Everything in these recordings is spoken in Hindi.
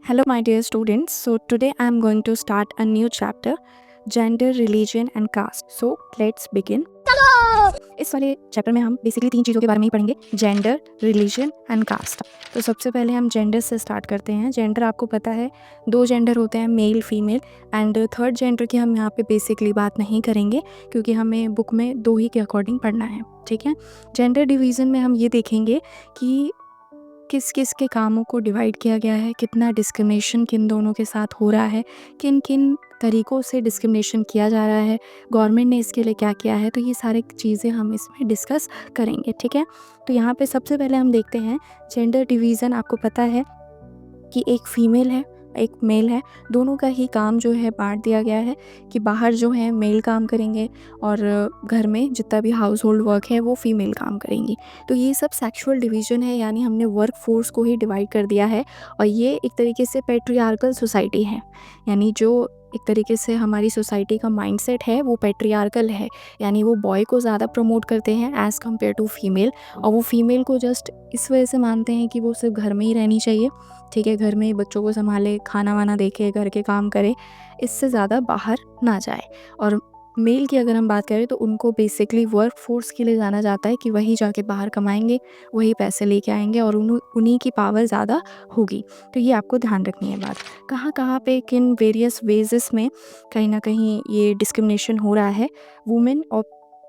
Hello, my dear students. So, today I am going to start a new chapter Gender, Religion and Caste. So, let's begin. इस वाले चैप्टर में हम बेसिकली 3 चीज़ों के बारे में ही पढ़ेंगे, जेंडर, रिलीजन एंड कास्ट। तो सबसे पहले हम जेंडर से स्टार्ट करते हैं। जेंडर आपको पता है 2 जेंडर होते हैं, male female, and third gender की हम यहाँ पे बेसिकली बात नहीं करेंगे क्योंकि हमें बुक में 2 ही के अकॉर्डिंग पढ़ना है, ठीक है। जेंडर डिवीज़न में हम ये देखेंगे कि किस किस के कामों को डिवाइड किया गया है, कितना डिस्क्रिमिनेशन किन दोनों के साथ हो रहा है, किन किन तरीक़ों से डिस्क्रिमिनेशन किया जा रहा है, गवर्नमेंट ने इसके लिए क्या किया है। तो ये सारी चीज़ें हम इसमें डिस्कस करेंगे, ठीक है। तो यहाँ पे सबसे पहले हम देखते हैं जेंडर डिवीज़न। आपको पता है कि एक फ़ीमेल है, एक मेल है, दोनों का ही काम जो है बांट दिया गया है कि बाहर जो है मेल काम करेंगे और घर में जितना भी हाउस होल्ड वर्क है वो फ़ीमेल काम करेंगी। तो ये सब सेक्सुअल डिवीज़न है, यानी हमने वर्क फोर्स को ही डिवाइड कर दिया है। और ये एक तरीके से पैट्रियार्कल सोसाइटी है, यानी जो एक तरीके से हमारी सोसाइटी का माइंडसेट है वो पैट्रियार्कल है, यानी वो बॉय को ज़्यादा प्रमोट करते हैं एज़ कम्पेयर टू फीमेल। और वो फीमेल को जस्ट इस वजह से मानते हैं कि वो सिर्फ घर में ही रहनी चाहिए, ठीक है, घर में बच्चों को संभाले, खाना वाना देखे, घर के काम करे, इससे ज़्यादा बाहर ना जाए। और मेल की अगर हम बात करें तो उनको बेसिकली वर्क फोर्स के लिए जाना जाता है कि वही जाके बाहर कमाएंगे, वही पैसे लेके आएंगे और उन्हीं की पावर ज़्यादा होगी। तो ये आपको ध्यान रखनी है बात। कहाँ कहाँ पे किन वेरियस वेजेस में कहीं ना कहीं ये डिस्क्रिमिनेशन हो रहा है। Women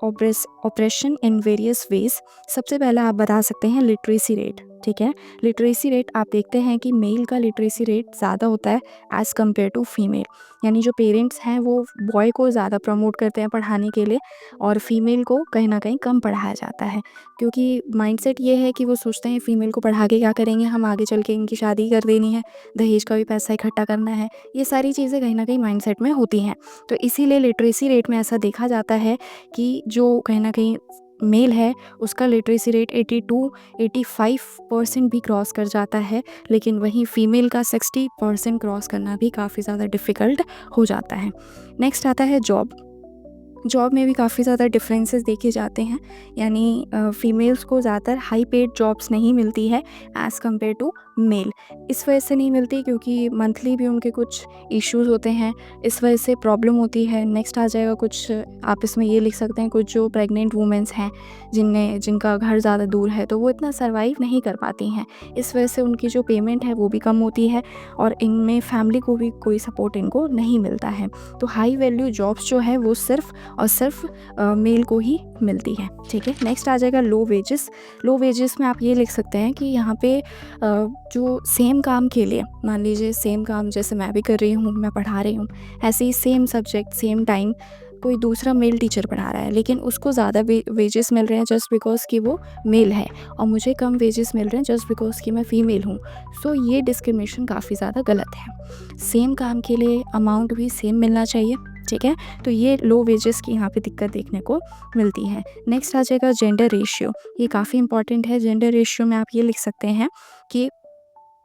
operation in various ways. सबसे पहला आप बता सकते हैं लिटरेसी रेट, ठीक है। लिटरेसी रेट आप देखते हैं कि मेल का लिटरेसी रेट ज़्यादा होता है एज़ कम्पेयर टू फीमेल, यानी जो पेरेंट्स हैं वो बॉय को ज़्यादा प्रमोट करते हैं पढ़ाने के लिए और फीमेल को कहीं ना कहीं कम पढ़ाया जाता है, क्योंकि माइंडसेट ये है कि वो सोचते हैं फीमेल को पढ़ा के क्या करेंगे, हम आगे चल के इनकी शादी कर देनी है, दहेज का भी पैसा इकट्ठा करना है। ये सारी चीज़ें कहीं ना कहीं माइंडसेट में होती हैं। तो इसीलिए लिटरेसी रेट में ऐसा देखा जाता है कि जो कहीं ना कहीं मेल है उसका लिटरेसी रेट 82-85% भी क्रॉस कर जाता है, लेकिन वहीं फ़ीमेल का 60% क्रॉस करना भी काफ़ी ज़्यादा डिफ़िकल्ट हो जाता है। नेक्स्ट आता है जॉब। जॉब में भी काफ़ी ज़्यादा डिफरेंसेस देखे जाते हैं, यानी फ़ीमेल्स को ज़्यादातर हाई पेड जॉब्स नहीं मिलती है एज़ कम्पेयर टू मेल। इस वजह से नहीं मिलती क्योंकि मंथली भी उनके कुछ इश्यूज़ होते हैं, इस वजह से प्रॉब्लम होती है। नेक्स्ट आ जाएगा कुछ, आप इसमें ये लिख सकते हैं, कुछ जो प्रेग्नेंट वूमेंस हैं जिनका घर ज़्यादा दूर है तो वो इतना सर्वाइव नहीं कर पाती हैं, इस वजह से उनकी जो पेमेंट है वो भी कम होती है और इनमें फैमिली को भी कोई सपोर्ट इनको नहीं मिलता है। तो हाई वैल्यू जॉब्स जो है वो सिर्फ और सिर्फ मेल को ही मिलती है, ठीक है। नेक्स्ट आ जाएगा लो वेजेस। लो वेजेस में आप ये लिख सकते हैं कि यहाँ पे जो सेम काम के लिए, मान लीजिए सेम काम जैसे मैं भी कर रही हूँ, मैं पढ़ा रही हूँ, ऐसे ही सेम सब्जेक्ट सेम टाइम कोई दूसरा मेल टीचर पढ़ा रहा है, लेकिन उसको ज़्यादा वेजेस मिल रहे हैं जस्ट बिकॉज कि वो मेल है और मुझे कम वेजेस मिल रहे हैं जस्ट बिकॉज कि मैं फ़ीमेल हूँ। सो ये डिस्क्रिमिनेशन काफ़ी ज़्यादा गलत है। सेम काम के लिए अमाउंट भी सेम मिलना चाहिए, ठीक है। तो ये लो वेजेस की यहाँ पे दिक्कत देखने को मिलती है। नेक्स्ट आ जाएगा जेंडर रेशियो। ये काफ़ी इंपॉर्टेंट है। जेंडर रेशियो में आप ये लिख सकते हैं कि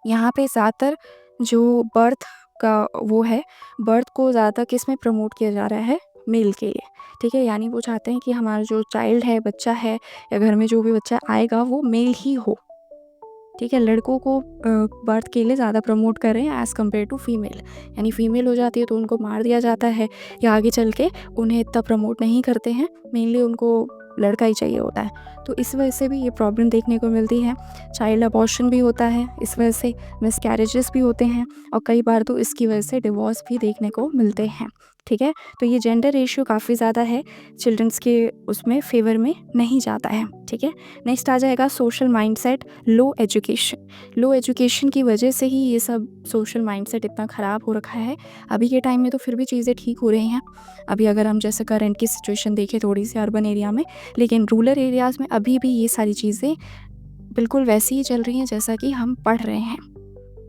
यहाँ पे ज़्यादातर जो बर्थ का वो है, बर्थ को ज़्यादा किस में प्रमोट किया जा रहा है, मेल के लिए, ठीक है। यानी वो चाहते हैं कि हमारा जो चाइल्ड है, बच्चा है या घर में जो भी बच्चा आएगा वो मेल ही हो, ठीक है। लड़कों को बर्थ के लिए ज़्यादा प्रमोट कर रहे हैं एज़ कम्पेयर टू फीमेल, यानी फ़ीमेल हो जाती है तो उनको मार दिया जाता है या आगे चल के उन्हें इतना प्रमोट नहीं करते हैं, मेनली उनको लड़का ही चाहिए होता है। तो इस वजह से भी ये प्रॉब्लम देखने को मिलती है। चाइल्ड अबॉर्शन भी होता है, इस वजह से मिसकैरेजेस भी होते हैं और कई बार तो इसकी वजह से डिवोर्स भी देखने को मिलते हैं, ठीक है। तो ये जेंडर रेशियो काफ़ी ज़्यादा है, चिल्ड्रंस के उसमें फेवर में नहीं जाता है, ठीक है। नेक्स्ट आ जाएगा सोशल माइंडसेट, लो एजुकेशन। लो एजुकेशन की वजह से ही ये सब सोशल माइंडसेट इतना ख़राब हो रखा है। अभी के टाइम में तो फिर भी चीज़ें ठीक हो रही हैं, अभी अगर हम जैसे करंट की सिचुएशन देखें थोड़ी सी अर्बन एरिया में, लेकिन रूरल एरियाज़ में अभी भी ये सारी चीज़ें बिल्कुल वैसी ही चल रही हैं जैसा कि हम पढ़ रहे हैं,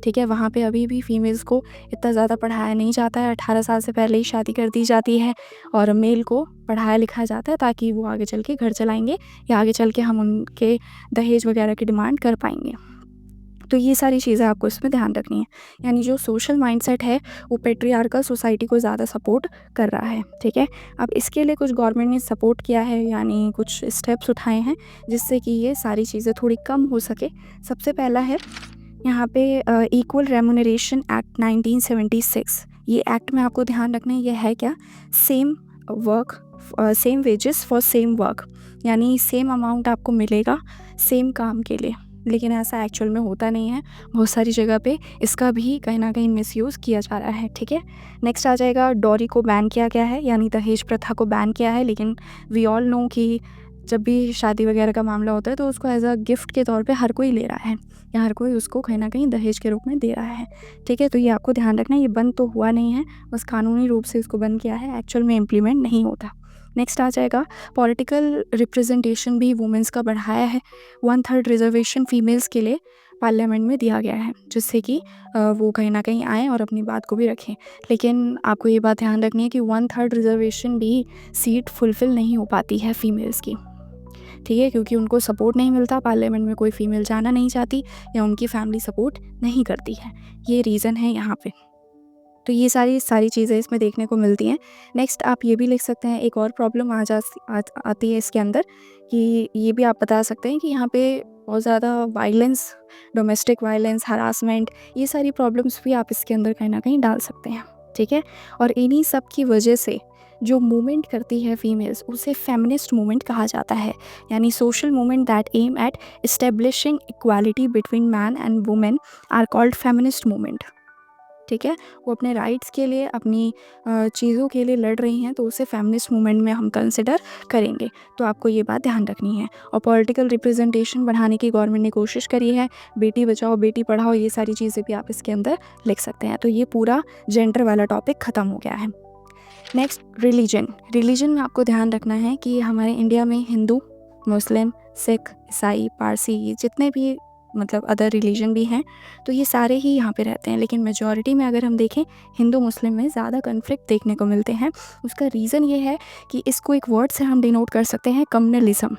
ठीक है। वहाँ पे अभी भी फीमेल्स को इतना ज़्यादा पढ़ाया नहीं जाता है, 18 साल से पहले ही शादी कर दी जाती है और मेल को पढ़ाया लिखाया जाता है ताकि वो आगे चल के घर चलाएंगे या आगे चल के हम उनके दहेज वगैरह की डिमांड कर पाएंगे। तो ये सारी चीज़ें आपको इसमें ध्यान रखनी है, यानी जो सोशल माइंडसेट है वो पैट्रियार्कल सोसाइटी को ज़्यादा सपोर्ट कर रहा है, ठीक है। अब इसके लिए कुछ गवर्नमेंट ने सपोर्ट किया है, यानी कुछ स्टेप्स उठाए हैं जिससे कि ये सारी चीज़ें थोड़ी कम हो सके। सबसे पहला है यहाँ पे इक्वल रेम्यूनरेशन एक्ट 1976, ये एक्ट में आपको ध्यान रखना है ये है क्या, same work same wages for same work, यानी सेम अमाउंट आपको मिलेगा सेम काम के लिए, लेकिन ऐसा एक्चुअल में होता नहीं है। बहुत सारी जगह पे इसका भी कहीं ना कहीं मिसयूज़ किया जा रहा है। ठीक है, नेक्स्ट आ जाएगा डॉरी को बैन किया गया है, यानी दहेज प्रथा को बैन किया है। लेकिन वी ऑल नो कि जब भी शादी वगैरह का मामला होता है तो उसको एज अ गिफ्ट के तौर पे हर कोई ले रहा है, या हर कोई उसको कहीं ना कहीं दहेज के रूप में दे रहा है। ठीक है, तो ये आपको ध्यान रखना है, ये बंद तो हुआ नहीं है, बस कानूनी रूप से इसको बंद किया है, एक्चुअल में इम्प्लीमेंट नहीं होता। नेक्स्ट आ जाएगा पॉलिटिकल रिप्रेजेंटेशन भी वुमेंस का बढ़ाया है। 1/3 रिजर्वेशन फीमेल्स के लिए पार्लियामेंट में दिया गया है, जिससे कि वो कहीं ना कहीं आएँ और अपनी बात को भी रखें। लेकिन आपको ये बात ध्यान रखनी है कि 1/3 रिजर्वेशन भी सीट फुलफ़िल नहीं हो पाती है फीमेल्स की। ठीक है, क्योंकि उनको सपोर्ट नहीं मिलता, पार्लियामेंट में कोई फीमेल जाना नहीं चाहती या उनकी फैमिली सपोर्ट नहीं करती है, ये रीज़न है यहाँ पे। तो ये सारी चीज़ें इसमें देखने को मिलती हैं। नेक्स्ट आप ये भी लिख सकते हैं, एक और प्रॉब्लम आती है इसके अंदर, कि ये भी आप बता सकते हैं कि यहाँ पे बहुत ज़्यादा वायलेंस, डोमेस्टिक वायलेंस, हरासमेंट, ये सारी प्रॉब्लम्स भी आप इसके अंदर कहीं ना कहीं डाल सकते हैं। ठीक है, और इन्हीं सब की वजह से जो मूवमेंट करती है फीमेल्स, उसे फेमिनिस्ट मूवमेंट कहा जाता है, यानी social movement that aim at establishing equality between man and women are called feminist movement. ठीक है, वो अपने राइट्स के लिए, अपनी चीज़ों के लिए लड़ रही हैं, तो उसे फेमिनिस्ट मूवमेंट में हम कंसिडर करेंगे। तो आपको ये बात ध्यान रखनी है। और पॉलिटिकल रिप्रेजेंटेशन बढ़ाने की गवर्नमेंट ने कोशिश करी है, बेटी बचाओ बेटी पढ़ाओ, ये सारी चीज़ें भी आप इसके अंदर लिख सकते हैं। तो ये पूरा जेंडर वाला टॉपिक ख़त्म हो गया है। नेक्स्ट रिलीजन में आपको ध्यान रखना है कि हमारे इंडिया में हिंदू, मुस्लिम, सिख, ईसाई, पारसी, ये जितने भी मतलब अदर रिलीजन भी हैं, तो ये सारे ही यहाँ पे रहते हैं। लेकिन मेजॉरिटी में अगर हम देखें, हिंदू मुस्लिम में ज़्यादा कन्फ्लिक्ट देखने को मिलते हैं। उसका रीज़न ये है कि इसको एक वर्ड से हम डिनोट कर सकते हैं, कम्युनलिज्म।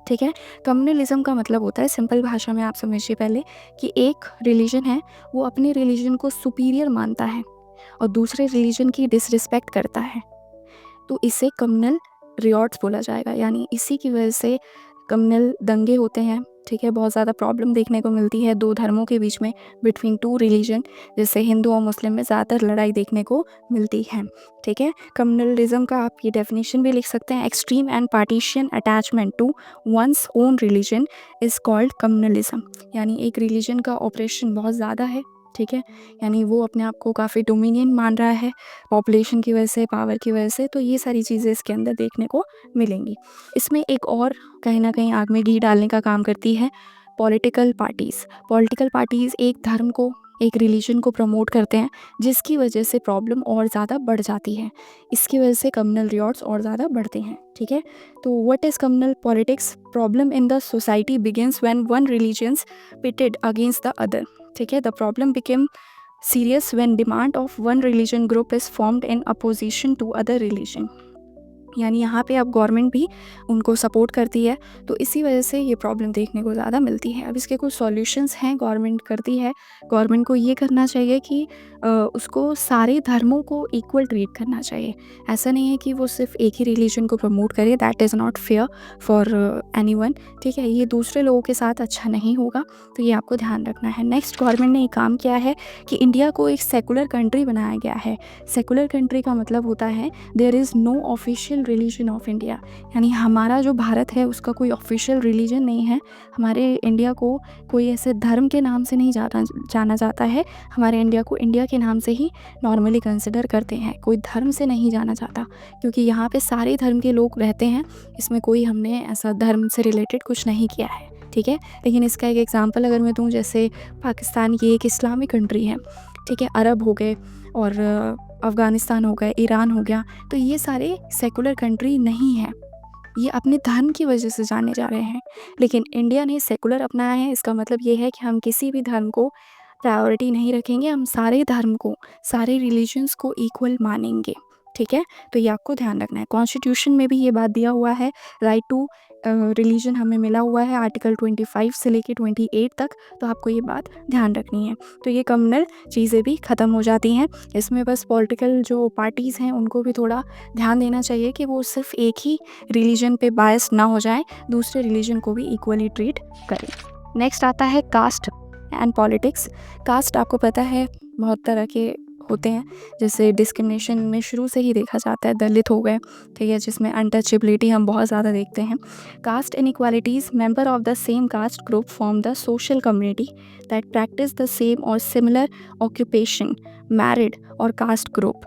ठीक है, कम्युनलिज्म का मतलब होता है, सिंपल भाषा में आप समझिए पहले, कि एक रिलीजन है वो अपने रिलीजन को सुपीरियर मानता है और दूसरे रिलीजन की डिसरिस्पेक्ट करता है, तो इसे कम्युनल रियॉट्स बोला जाएगा। यानी इसी की वजह से कम्युनल दंगे होते हैं। ठीक है, बहुत ज़्यादा प्रॉब्लम देखने को मिलती है दो धर्मों के बीच में, बिटवीन टू रिलीजन, जैसे हिंदू और मुस्लिम में ज़्यादातर लड़ाई देखने को मिलती है। ठीक है, कम्युनलिज्म का आप ये डेफिनेशन भी लिख सकते हैं, extreme and partisan attachment to one's own religion is called communalism. यानी एक रिलीजन का ऑपरेशन बहुत ज़्यादा है। ठीक है, यानी वो अपने आप को काफ़ी डोमिनियन मान रहा है पॉपुलेशन की वजह से, पावर की वजह से, तो ये सारी चीज़ें इसके अंदर देखने को मिलेंगी। इसमें एक और कहीं ना कहीं आग में घी डालने का काम करती है पॉलिटिकल पार्टीज़ एक धर्म को, एक रिलीजन को प्रमोट करते हैं, जिसकी वजह से प्रॉब्लम और ज़्यादा बढ़ जाती है। इसकी वजह से कम्युनल रियॉट्स और ज़्यादा बढ़ते हैं। ठीक है, तो what is communal politics? Problem in the society begins when one religions pitted against the other. ठीक है, the problem became serious when demand of one religion group is formed in opposition to other religion। यानी यहाँ पे अब गवर्नमेंट भी उनको सपोर्ट करती है, तो इसी वजह से ये प्रॉब्लम देखने को ज़्यादा मिलती है। अब इसके कुछ सॉल्यूशंस हैं गवर्नमेंट करती है। गवर्नमेंट को ये करना चाहिए कि उसको सारे धर्मों को इक्वल ट्रीट करना चाहिए। ऐसा नहीं है कि वो सिर्फ एक ही रिलीजन को प्रमोट करे, that is not fair for anyone. ठीक है, ये दूसरे लोगों के साथ अच्छा नहीं होगा, तो ये आपको ध्यान रखना है। नेक्स्ट, गवर्नमेंट ने एक काम किया है कि इंडिया को एक सेकुलर कंट्री बनाया गया है। सेकुलर कंट्री का मतलब होता है there is no official religion of India, यानी हमारा जो भारत है उसका कोई ऑफिशियल रिलीजन नहीं है। हमारे इंडिया को कोई ऐसे धर्म के नाम से नहीं जाना जाता है। हमारे इंडिया को इंडिया के नाम से ही नॉर्मली कंसिडर करते हैं, कोई धर्म से नहीं जाना जाता, क्योंकि यहाँ पे सारे धर्म के लोग रहते हैं। इसमें कोई हमने ऐसा धर्म से रिलेटेड कुछ नहीं किया है। ठीक है, लेकिन इसका एक एग्जांपल अगर मैं दूँ, जैसे पाकिस्तान की एक इस्लामिक कंट्री है। ठीक है, अरब हो गए और अफ़गानिस्तान हो गए, ईरान हो गया, तो ये सारे सेकुलर कंट्री नहीं है, ये अपने धर्म की वजह से जाने जा रहे हैं। लेकिन इंडिया ने सेकुलर अपनाया है, इसका मतलब ये है कि हम किसी भी धर्म को प्रायोरिटी नहीं रखेंगे, हम सारे धर्म को, सारे रिलीजन्स को इक्वल मानेंगे। ठीक है, तो ये आपको ध्यान रखना है। कॉन्स्टिट्यूशन में भी ये बात दिया हुआ है, राइट टू रिलीजन हमें मिला हुआ है आर्टिकल 25 से लेके 28 तक, तो आपको ये बात ध्यान रखनी है। तो ये कम्युनल चीज़ें भी ख़त्म हो जाती हैं। इसमें बस पॉलिटिकल जो पार्टीज़ हैं उनको भी थोड़ा ध्यान देना चाहिए कि वो सिर्फ एक ही रिलीजन पे बायस ना हो जाए, दूसरे रिलीजन को भी इक्वली ट्रीट करें। नेक्स्ट आता है कास्ट एंड पॉलिटिक्स। कास्ट आपको पता है बहुत तरह के होते हैं, जैसे डिस्क्रिमिनेशन में शुरू से ही देखा जाता है, दलित हो गए, ठीक है, जिसमें अनटचेबिलिटी हम बहुत ज़्यादा देखते हैं। Caste inequalities, member of the same caste group form the social community that practice the same or similar occupation, married or caste group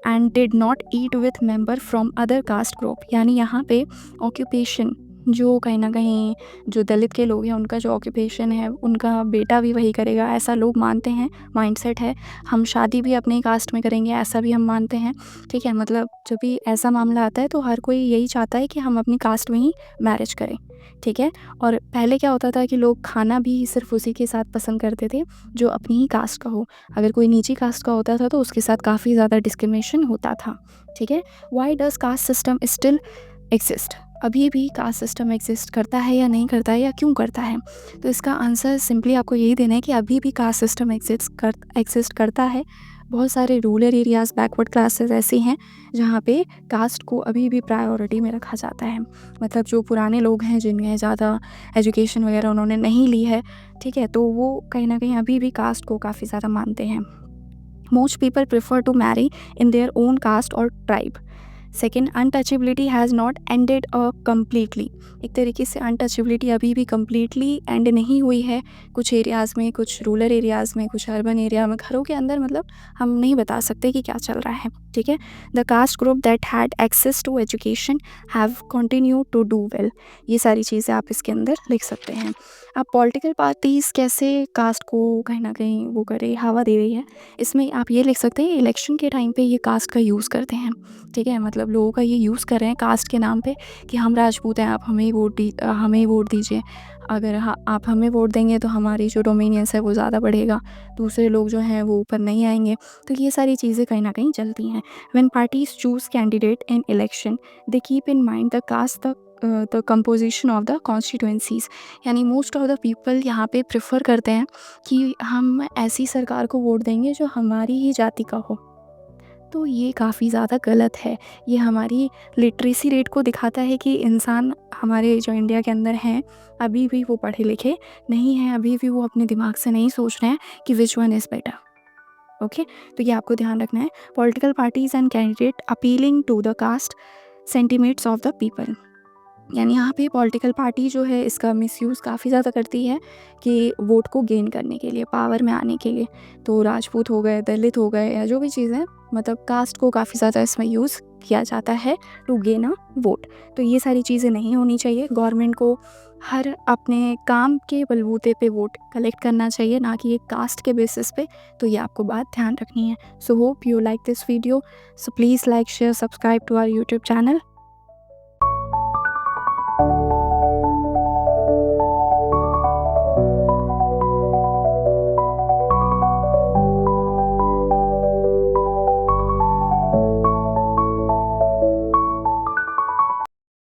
and did not eat with member from other caste group. यानी यहाँ पे ऑक्यूपेशन, जो कहीं ना कहीं जो दलित के लोग हैं उनका जो ऑक्यूपेशन है उनका बेटा भी वही करेगा, ऐसा लोग मानते हैं, माइंडसेट है। हम शादी भी अपने कास्ट में करेंगे, ऐसा भी हम मानते हैं, ठीक है। मतलब जब भी ऐसा मामला आता है तो हर कोई यही चाहता है कि हम अपनी कास्ट में ही मैरिज करें, ठीक है। और पहले क्या होता था कि लोग खाना भी सिर्फ उसी के साथ पसंद करते थे जो अपनी ही कास्ट का हो। अगर कोई नीची कास्ट का होता था तो उसके साथ काफ़ी ज़्यादा डिस्क्रिमिनेशन होता था, ठीक है। Why does caste system still exist? अभी भी कास्ट सिस्टम एग्जिस्ट करता है या नहीं करता है, या क्यों करता है? तो इसका आंसर सिंपली आपको यही देना है कि अभी भी कास्ट सिस्टम एग्जिस्ट करता है। बहुत सारे रूरल एरियाज़, बैकवर्ड क्लासेस ऐसी हैं जहाँ पे कास्ट को अभी भी प्रायोरिटी में रखा जाता है। मतलब जो पुराने लोग हैं जिनमें ज़्यादा एजुकेशन वगैरह उन्होंने नहीं ली है, ठीक है, तो वो कहीं ना कहीं अभी भी कास्ट को काफ़ी ज़्यादा मानते हैं। Most people prefer to marry in their own caste और tribe. Second, untouchability has not ended completely. एक तरीके से अनटचेबिलिटी अभी भी कम्प्लीटली एंड नहीं हुई है। कुछ एरियाज़ में, कुछ रूरल एरियाज़ में, कुछ अर्बन एरिया में घरों के अंदर मतलब हम नहीं बता सकते कि क्या चल रहा है, ठीक है। The caste group that had access to education have continue to do well. ये सारी चीज़ें आप इसके अंदर लिख सकते हैं। अब पॉलिटिकल पार्टीज़ कैसे कास्ट को कहीं ना कहीं वो करे, हवा दे रही है, इसमें आप ये लिख सकते हैं इलेक्शन के टाइम पे ये कास्ट का यूज़ करते हैं, ठीक है। मतलब लोगों का ये यूज़ कर रहे हैं कास्ट के नाम पे कि हम राजपूत हैं, आप हमें वोट दीजिए। अगर आप हमें वोट देंगे तो हमारी जो डोमिनियंस है वो ज़्यादा बढ़ेगा, दूसरे लोग जो हैं वो ऊपर नहीं आएंगे। तो ये सारी चीज़ें कहीं ना कहीं चलती हैं। When parties choose candidate in election they keep in mind the caste the composition of the constituencies. यानी मोस्ट ऑफ द पीपल यहाँ पे प्रेफर करते हैं कि हम ऐसी सरकार को वोट देंगे जो हमारी ही जाति का हो। तो ये काफ़ी ज़्यादा गलत है। ये हमारी लिटरेसी रेट को दिखाता है कि इंसान हमारे जो इंडिया के अंदर हैं अभी भी वो पढ़े लिखे नहीं हैं, अभी भी वो अपने दिमाग से नहीं सोच रहे हैं कि which one is better, okay. तो ये आपको ध्यान रखना है। Political parties and candidate appealing to the caste sentiments of the people. यानी यहाँ पे पॉलिटिकल पार्टी जो है इसका मिसयूज़ काफ़ी ज़्यादा करती है कि वोट को गेन करने के लिए, पावर में आने के लिए। तो राजपूत हो गए, दलित हो गए, या जो भी चीज़ें, मतलब कास्ट को काफ़ी ज़्यादा इसमें यूज़ किया जाता है टू गेन अ वोट। तो ये सारी चीज़ें नहीं होनी चाहिए। गवर्नमेंट को हर अपने काम के बलबूते पे वोट कलेक्ट करना चाहिए, ना कि एक कास्ट के बेसिस पे। तो ये आपको बात ध्यान रखनी है। So hope you like this video. So please like, share, subscribe to our YouTube channel.